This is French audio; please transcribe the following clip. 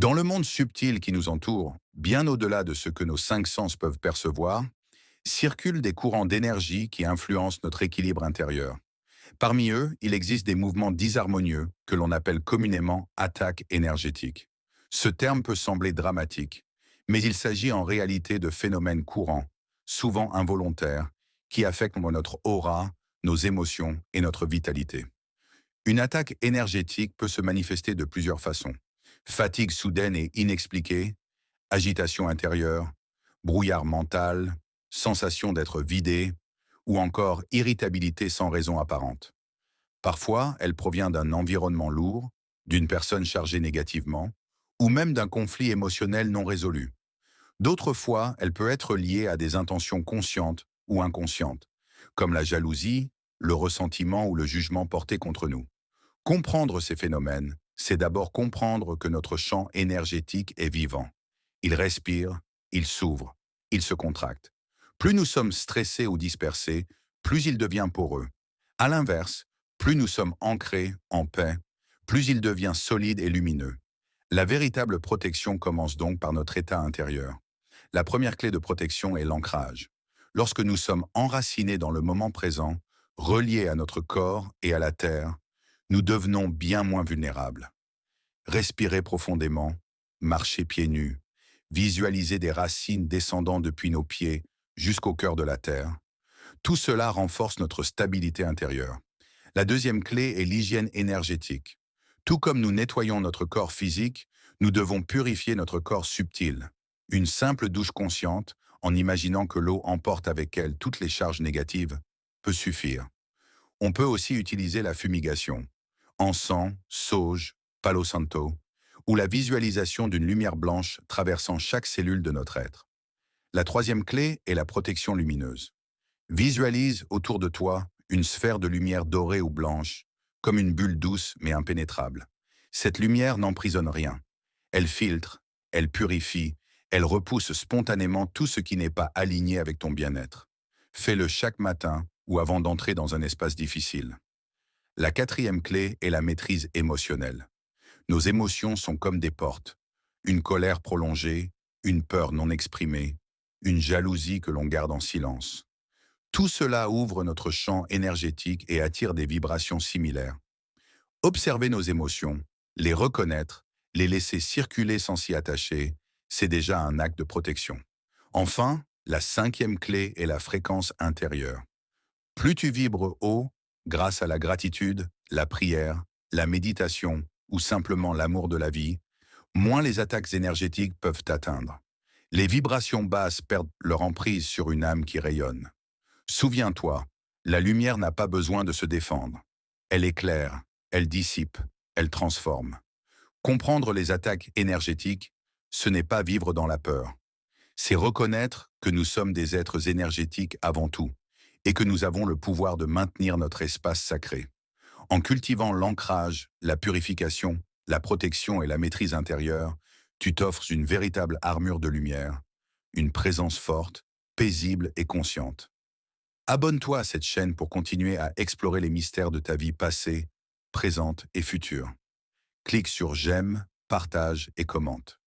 Dans le monde subtil qui nous entoure, bien au-delà de ce que nos cinq sens peuvent percevoir, circulent des courants d'énergie qui influencent notre équilibre intérieur. Parmi eux, il existe des mouvements disharmonieux que l'on appelle communément attaques énergétiques. Ce terme peut sembler dramatique, mais il s'agit en réalité de phénomènes courants, souvent involontaires, qui affectent notre aura, nos émotions et notre vitalité. Une attaque énergétique peut se manifester de plusieurs façons. Fatigue soudaine et inexpliquée, agitation intérieure, brouillard mental, sensation d'être vidé, ou encore irritabilité sans raison apparente. Parfois, elle provient d'un environnement lourd, d'une personne chargée négativement, ou même d'un conflit émotionnel non résolu. D'autres fois, elle peut être liée à des intentions conscientes ou inconscientes, comme la jalousie, le ressentiment ou le jugement porté contre nous. Comprendre ces phénomènes, c'est d'abord comprendre que notre champ énergétique est vivant. Il respire, il s'ouvre, il se contracte. Plus nous sommes stressés ou dispersés, plus il devient poreux. À l'inverse, plus nous sommes ancrés, en paix, plus il devient solide et lumineux. La véritable protection commence donc par notre état intérieur. La première clé de protection est l'ancrage. Lorsque nous sommes enracinés dans le moment présent, reliés à notre corps et à la terre, nous devenons bien moins vulnérables. Respirer profondément, marcher pieds nus, visualiser des racines descendant depuis nos pieds jusqu'au cœur de la terre. Tout cela renforce notre stabilité intérieure. La deuxième clé est l'hygiène énergétique. Tout comme nous nettoyons notre corps physique, nous devons purifier notre corps subtil. Une simple douche consciente, en imaginant que l'eau emporte avec elle toutes les charges négatives, peut suffire. On peut aussi utiliser la fumigation, encens, sauge, palo santo, ou la visualisation d'une lumière blanche traversant chaque cellule de notre être. La troisième clé est la protection lumineuse. Visualise autour de toi une sphère de lumière dorée ou blanche, comme une bulle douce mais impénétrable. Cette lumière n'emprisonne rien. Elle filtre, elle purifie, elle repousse spontanément tout ce qui n'est pas aligné avec ton bien-être. Fais-le chaque matin ou avant d'entrer dans un espace difficile. La quatrième clé est la maîtrise émotionnelle. Nos émotions sont comme des portes. Une colère prolongée, une peur non exprimée, une jalousie que l'on garde en silence. Tout cela ouvre notre champ énergétique et attire des vibrations similaires. Observer nos émotions, les reconnaître, les laisser circuler sans s'y attacher, c'est déjà un acte de protection. Enfin, la cinquième clé est la fréquence intérieure. Plus tu vibres haut, grâce à la gratitude, la prière, la méditation ou simplement l'amour de la vie, moins les attaques énergétiques peuvent t'atteindre. Les vibrations basses perdent leur emprise sur une âme qui rayonne. Souviens-toi, la lumière n'a pas besoin de se défendre. Elle éclaire, elle dissipe, elle transforme. Comprendre les attaques énergétiques, ce n'est pas vivre dans la peur. C'est reconnaître que nous sommes des êtres énergétiques avant tout et que nous avons le pouvoir de maintenir notre espace sacré. En cultivant l'ancrage, la purification, la protection et la maîtrise intérieure, tu t'offres une véritable armure de lumière, une présence forte, paisible et consciente. Abonne-toi à cette chaîne pour continuer à explorer les mystères de ta vie passée, présente et future. Clique sur j'aime, partage et commente.